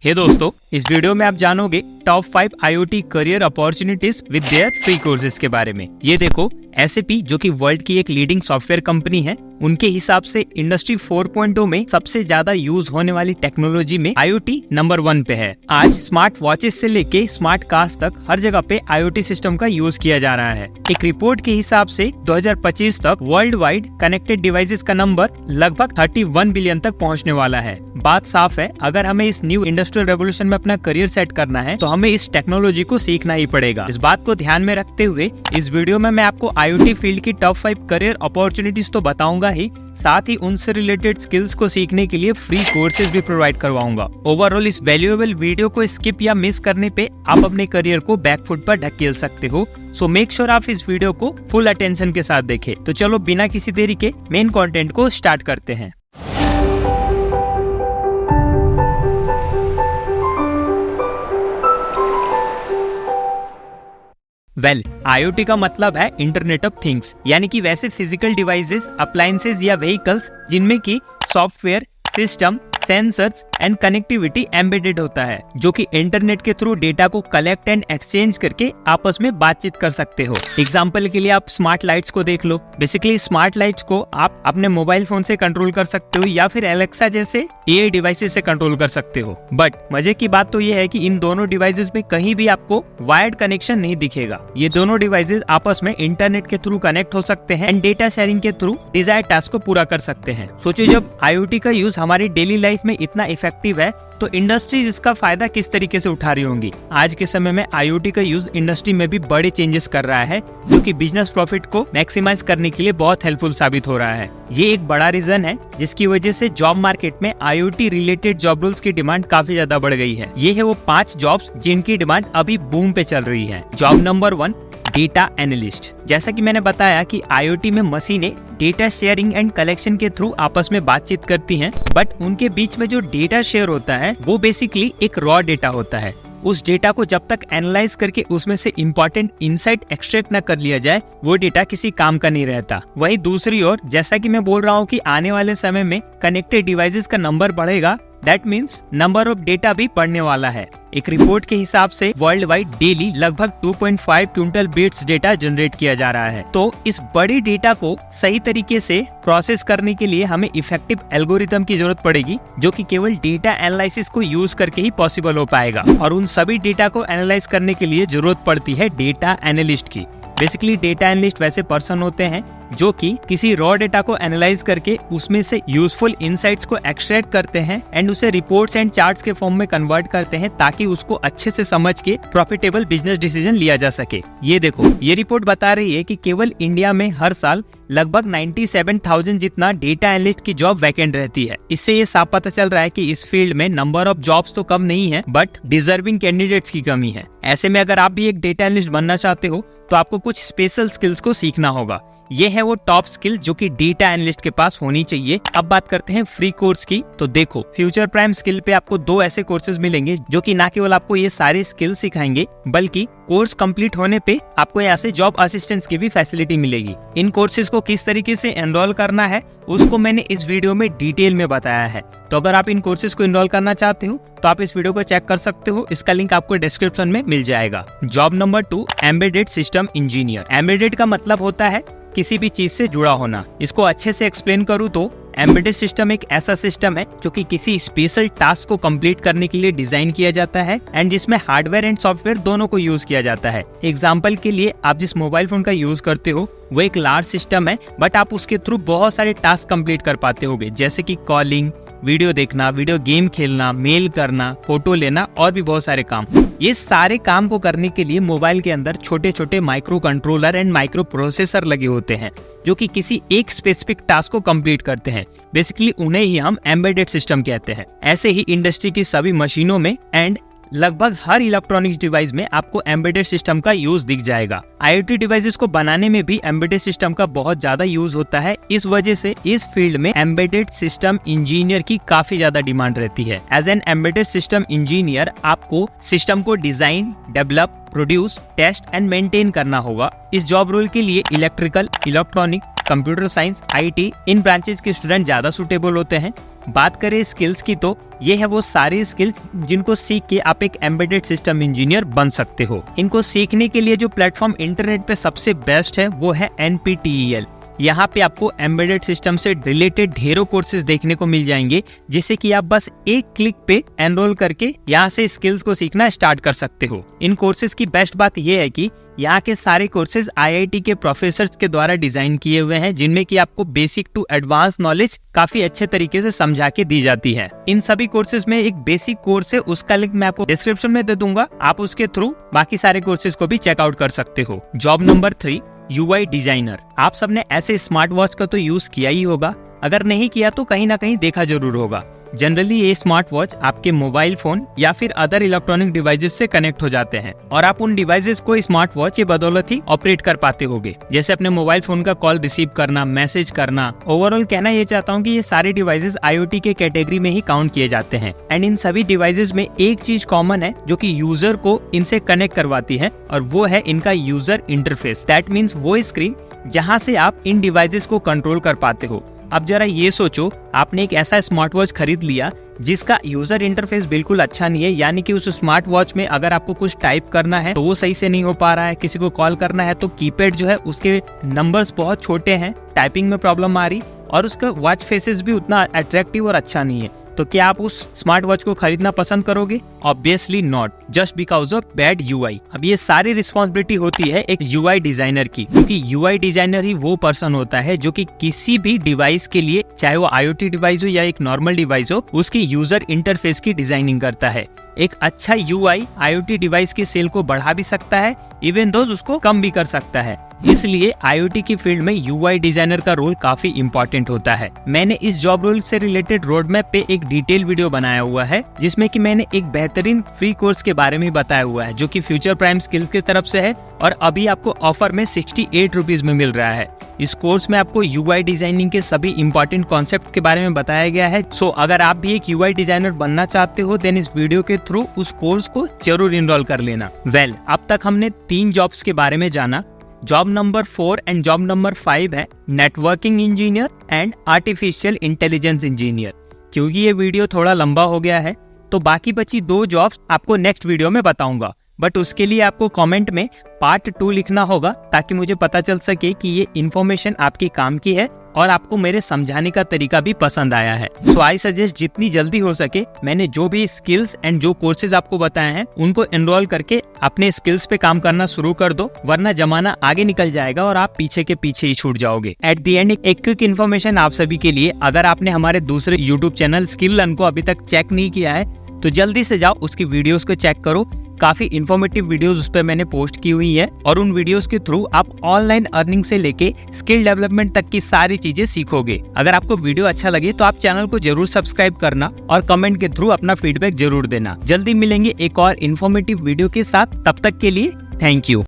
हे दोस्तों, इस वीडियो में आप जानोगे top 5 IoT career opportunities with their free courses के बारे में। ये देखो, SAP जो कि वर्ल्ड की एक लीडिंग सॉफ्टवेयर कंपनी है, उनके हिसाब से इंडस्ट्री 4.0 में सबसे ज्यादा यूज होने वाली टेक्नोलॉजी में IoT नंबर 1 पे है। आज स्मार्ट वॉचेस से लेके स्मार्ट कार्स तक हर जगह पे IoT सिस्टम का यूज किया जा रहा है। एक रिपोर्ट के हिसाब से 2025 तक वर्ल्ड वाइड कनेक्टेड डिवाइसेस का नंबर लगभग 31 बिलियन तक पहुंचने वाला है। बात साफ है, अगर हमें इस न्यू इंडस्ट्रियल रेवोल्यूशन में अपना करियर सेट करना है तो हमें इस टेक्नोलॉजी को सीखना ही पड़ेगा। इस बात को ध्यान में रखते हुए इस वीडियो में मैं आपको IoT फील्ड की टॉप 5 करियर अपॉर्चुनिटीज तो बताऊंगा ही, साथ ही उनसे रिलेटेड स्किल्स को सीखने के लिए फ्री कोर्सेज भी प्रोवाइड करवाऊंगा। ओवरऑल इस वैल्यूएबल वीडियो को स्किप या मिस करने पे आप अपने करियर को बैकफुट पर ढकेल सकते हो। सो मेक श्योर आप इस वीडियो को फुल अटेंशन के साथ देखें। तो चलो बिना किसी देरी के मेन कंटेंट को स्टार्ट करते हैं। IoT का मतलब है इंटरनेट ऑफ थिंग्स, यानी कि वैसे फिजिकल डिवाइसेस, अप्लायंसेस या व्हीकल्स जिनमें की software, system, sensors and connectivity embedded होता है, जो कि इंटरनेट के थ्रू डेटा को कलेक्ट एंड एक्सचेंज करके आपस में बातचीत कर सकते हो। एग्जांपल के लिए आप स्मार्ट लाइट्स को देख लो। बेसिकली स्मार्ट लाइट्स को आप अपने मोबाइल फोन से कंट्रोल कर सकते हो या फिर एलेक्सा जैसे AI डिवाइसेस से कंट्रोल कर सकते हो। बट मजे की बात तो ये है कि इन दोनों डिवाइसेस में कहीं भी आपको वायर्ड कनेक्शन नहीं दिखेगा। ये दोनों डिवाइसेस आपस में इंटरनेट के थ्रू कनेक्ट हो सकते हैं एंड डेटा शेयरिंग के थ्रू डिजायर्ड टास्क को पूरा कर सकते हैं। सोचिए, जब IoT का यूज हमारी डेली लाइफ में इतना इफेक्टिव है तो इंडस्ट्री इसका फायदा किस तरीके से उठा रही होंगी। आज के समय में IoT का यूज इंडस्ट्री में भी बड़े चेंजेस कर रहा है, जो कि बिजनेस प्रॉफिट को मैक्सिमाइज करने के लिए बहुत हेल्पफुल साबित हो रहा है। ये एक बड़ा रीजन है जिसकी वजह से जॉब मार्केट में IoT रिलेटेड जॉब रोल्स की डिमांड काफी ज्यादा बढ़ गई है। ये है वो 5 जॉब्स जिनकी डिमांड अभी बूम पे चल रही है। Job number 1, data analyst. जैसा कि मैंने बताया कि IoT में मशीनें डेटा शेयरिंग एंड कलेक्शन के थ्रू आपस में बातचीत करती हैं, बट उनके बीच में जो डेटा शेयर होता है वो बेसिकली एक रॉ डेटा होता है। उस डेटा को जब तक एनालाइज करके उसमें से इम्पोर्टेंट इंसाइट एक्सट्रैक्ट न कर लिया जाए, वो डेटा किसी काम का नहीं रहता। वहीं दूसरी ओर, जैसा कि मैं बोल रहा हूँ कि आने वाले समय में कनेक्टेड डिवाइसेस का नंबर बढ़ेगा, that means number of data भी बढ़ने वाला है। एक रिपोर्ट के हिसाब से वर्ल्ड वाइड डेली लगभग 2.5 क्विंटल बिट्स डेटा जनरेट किया जा रहा है। तो इस बड़ी डेटा को सही तरीके से प्रोसेस करने के लिए हमें इफेक्टिव एल्गोरिथम की जरूरत पड़ेगी, जो कि केवल डेटा एनालिसिस को यूज करके ही पॉसिबल हो पाएगा। और उन सभी डेटा को एनालाइज करने के लिए जरूरत पड़ती है डेटा एनालिस्ट की। बेसिकली डेटा एनालिस्ट वैसे पर्सन होते हैं जो कि किसी रॉ डेटा को एनालाइज करके उसमें से यूजफुल इनसाइट्स को एक्सट्रैक्ट करते हैं एंड उसे रिपोर्ट्स एंड चार्ट्स के फॉर्म में कन्वर्ट करते हैं, ताकि उसको अच्छे से समझ के प्रॉफिटेबल बिजनेस डिसीजन लिया जा सके। ये देखो, ये रिपोर्ट बता रही है कि केवल इंडिया में हर साल लगभग 97,000 जितना डेटा एनालिस्ट की जॉब वैकेंट रहती है। इससे ये साफ पता चल रहा है कि इस फील्ड में नंबर ऑफ जॉब्स तो कम नहीं है, बट डिजर्विंग कैंडिडेट्स की कमी है। ऐसे में अगर आप भी एक डेटा एनालिस्ट बनना चाहते हो तो आपको कुछ स्पेशल स्किल्स को सीखना होगा। ये है वो टॉप स्किल जो कि डेटा एनालिस्ट के पास होनी चाहिए। अब बात करते हैं फ्री कोर्स की। तो देखो, फ्यूचर प्राइम स्किल पे आपको 2 ऐसे कोर्सेज मिलेंगे जो कि ना केवल आपको ये सारे स्किल सिखाएंगे, बल्कि कोर्स कंप्लीट होने पे आपको यहाँ से जॉब असिस्टेंस की भी फैसिलिटी मिलेगी। इन कोर्सेज को किस तरीके से एनरोल करना है उसको मैंने इस वीडियो में डिटेल में बताया है। तो अगर आप इन कोर्सेज को एनरोल करना चाहते हो तो आप इस वीडियो को चेक कर सकते हो। इसका लिंक आपको डिस्क्रिप्शन में मिल जाएगा। Job number 2, embedded system engineer. Embedded का मतलब होता है किसी भी चीज से जुड़ा होना। इसको अच्छे से एक्सप्लेन करूँ तो एम्बेडेड सिस्टम एक ऐसा सिस्टम है जो कि किसी स्पेशल टास्क को कंप्लीट करने के लिए डिजाइन किया जाता है एंड जिसमें हार्डवेयर एंड सॉफ्टवेयर दोनों को यूज किया जाता है। एग्जांपल के लिए, आप जिस मोबाइल फोन का यूज करते हो वो एक लार्ज सिस्टम है, बट आप उसके थ्रू बहुत सारे टास्क कंप्लीट कर पाते होगे, जैसे कि कॉलिंग, वीडियो देखना, वीडियो गेम खेलना, मेल करना, फोटो लेना और भी बहुत सारे काम। ये सारे काम को करने के लिए मोबाइल के अंदर छोटे छोटे micro controller and micro processor लगे होते हैं, जो कि किसी एक स्पेसिफिक टास्क को कंप्लीट करते हैं। बेसिकली उन्हें ही हम एम्बेडेड सिस्टम कहते हैं। ऐसे ही इंडस्ट्री की सभी मशीनों में एंड लगभग हर इलेक्ट्रॉनिक्स डिवाइस में आपको एम्बेडेड सिस्टम का यूज दिख जाएगा। IoT डिवाइसेस को बनाने में भी एम्बेडेड सिस्टम का बहुत ज्यादा यूज होता है। इस वजह से इस फील्ड में एम्बेडेड सिस्टम इंजीनियर की काफी ज्यादा डिमांड रहती है। As an embedded system engineer आपको सिस्टम को design, develop, produce, test and maintain करना होगा। इस जॉब रोल के लिए electrical, electronic, computer science, IT इन ब्रांचेस के स्टूडेंट ज्यादा सुटेबल होते हैं। बात करें स्किल्स की तो ये है वो सारी स्किल्स जिनको सीख के आप एक एम्बेडेड सिस्टम इंजीनियर बन सकते हो। इनको सीखने के लिए जो प्लेटफॉर्म इंटरनेट पे सबसे बेस्ट है वो है NPTEL। यहाँ पे आपको एम्बेडेड सिस्टम से रिलेटेड ढेरों कोर्सेज देखने को मिल जाएंगे, जिससे कि आप बस एक क्लिक पे एनरोल करके यहाँ से स्किल्स को सीखना स्टार्ट कर सकते हो। इन कोर्सेज की बेस्ट बात यह है कि यहाँ के सारे कोर्सेज IIT के प्रोफेसर्स के द्वारा डिजाइन किए हुए हैं, जिनमें कि आपको बेसिक टू एडवांस नॉलेज काफी अच्छे तरीके से समझा के दी जाती है। इन सभी कोर्सेज में एक बेसिक कोर्स है, उसका लिंक मैं आपको डिस्क्रिप्शन में दे दूंगा, आप उसके थ्रू बाकी सारे कोर्सेज को भी चेकआउट कर सकते हो। Job number 3, UI designer. आप सबने ऐसे स्मार्ट वॉच का तो यूज किया ही होगा, अगर नहीं किया तो कहीं ना कहीं देखा जरूर होगा। जनरली ये स्मार्ट वॉच आपके मोबाइल फोन या फिर अदर इलेक्ट्रॉनिक डिवाइसेस से कनेक्ट हो जाते हैं और आप उन डिवाइसेस को स्मार्ट वॉच के बदौलत ही ऑपरेट कर पाते होगे, जैसे अपने मोबाइल फोन का कॉल रिसीव करना, मैसेज करना। ओवरऑल कहना ये चाहता हूँ कि ये सारे डिवाइसेस IoT के कैटेगरी में ही काउंट किए जाते हैं। एंड इन सभी डिवाइसेस में एक चीज कॉमन है जो कि यूजर को इनसे कनेक्ट करवाती है, और वो है इनका यूजर इंटरफेस। दैट मीन्स वो स्क्रीन जहाँ से आप इन डिवाइसेस को कंट्रोल कर पाते हो। अब जरा ये सोचो, आपने एक ऐसा स्मार्ट वॉच खरीद लिया जिसका यूजर इंटरफेस बिल्कुल अच्छा नहीं है, यानी कि उस स्मार्ट वॉच में अगर आपको कुछ टाइप करना है तो वो सही से नहीं हो पा रहा है, किसी को कॉल करना है तो कीपैड जो है उसके नंबर्स बहुत छोटे हैं, टाइपिंग में प्रॉब्लम आ रही, और उसका वॉच फेसेस भी उतना अट्रैक्टिव और अच्छा नहीं है, तो क्या आप उस स्मार्ट वॉच को खरीदना पसंद करोगे? Obviously not, just because of bad UI। अब ये सारी रिस्पॉन्सिबिलिटी होती है एक UI डिजाइनर की, क्योंकि UI डिजाइनर ही वो पर्सन होता है जो कि किसी भी डिवाइस के लिए, चाहे वो IoT डिवाइस हो या एक नॉर्मल डिवाइस हो, उसकी यूजर इंटरफेस की डिजाइनिंग करता है। एक अच्छा UI IoT डिवाइस की सेल को बढ़ा भी सकता है, इवन दो उसको कम भी कर सकता है। इसलिए IoT की फील्ड में UI डिजाइनर का रोल काफी इंपॉर्टेंट होता है। मैंने इस जॉब रोल से रिलेटेड रोड मैप पे एक डिटेल वीडियो बनाया हुआ है, जिसमें कि मैंने एक बेहतरीन फ्री कोर्स के बारे में बताया हुआ है, जो कि फ्यूचर प्राइम स्किल्स की तरफ से है और अभी आपको ऑफर में 68 रुपीज में मिल रहा है। इस कोर्स में आपको UI डिजाइनिंग के सभी इंपॉर्टेंट कॉन्सेप्ट के बारे में बताया गया है। सो अगर आप भी एक UI डिजाइनर बनना चाहते हो, देन इस वीडियो के थ्रू उस कोर्स को जरूर इनरोल कर लेना। अब तक हमने 3 जॉब्स के बारे में जाना। Job number 4 and job number 5 है networking engineer and artificial intelligence engineer. क्योंकि ये वीडियो थोड़ा लंबा हो गया है, तो बाकी बची 2 जॉब्स आपको नेक्स्ट वीडियो में बताऊंगा, बट उसके लिए आपको कमेंट में पार्ट 2 लिखना होगा, ताकि मुझे पता चल सके कि ये इन्फॉर्मेशन आपकी काम की है और आपको मेरे समझाने का तरीका भी पसंद आया है। सो आई सजेस्ट जितनी जल्दी हो सके मैंने जो भी स्किल्स एंड जो कोर्सेज आपको बताए हैं उनको एनरोल करके अपने स्किल्स पे काम करना शुरू कर दो, वरना जमाना आगे निकल जाएगा और आप पीछे के पीछे ही छूट जाओगे। एट द एंड एक क्विक इन्फॉर्मेशन आप सभी के लिए, अगर आपने हमारे दूसरे यूट्यूब चैनल स्किल लर्न को अभी तक चेक नहीं किया है तो जल्दी से जाओ उसकी वीडियोस को चेक करो। काफी इन्फॉर्मेटिव वीडियोस उस पर मैंने पोस्ट की हुई है और उन वीडियोस के थ्रू आप ऑनलाइन अर्निंग से लेके स्किल डेवलपमेंट तक की सारी चीजें सीखोगे। अगर आपको वीडियो अच्छा लगे तो आप चैनल को जरूर सब्सक्राइब करना और कमेंट के थ्रू अपना फीडबैक जरूर देना। जल्दी मिलेंगे एक और इन्फॉर्मेटिव वीडियो के साथ, तब तक के लिए थैंक यू।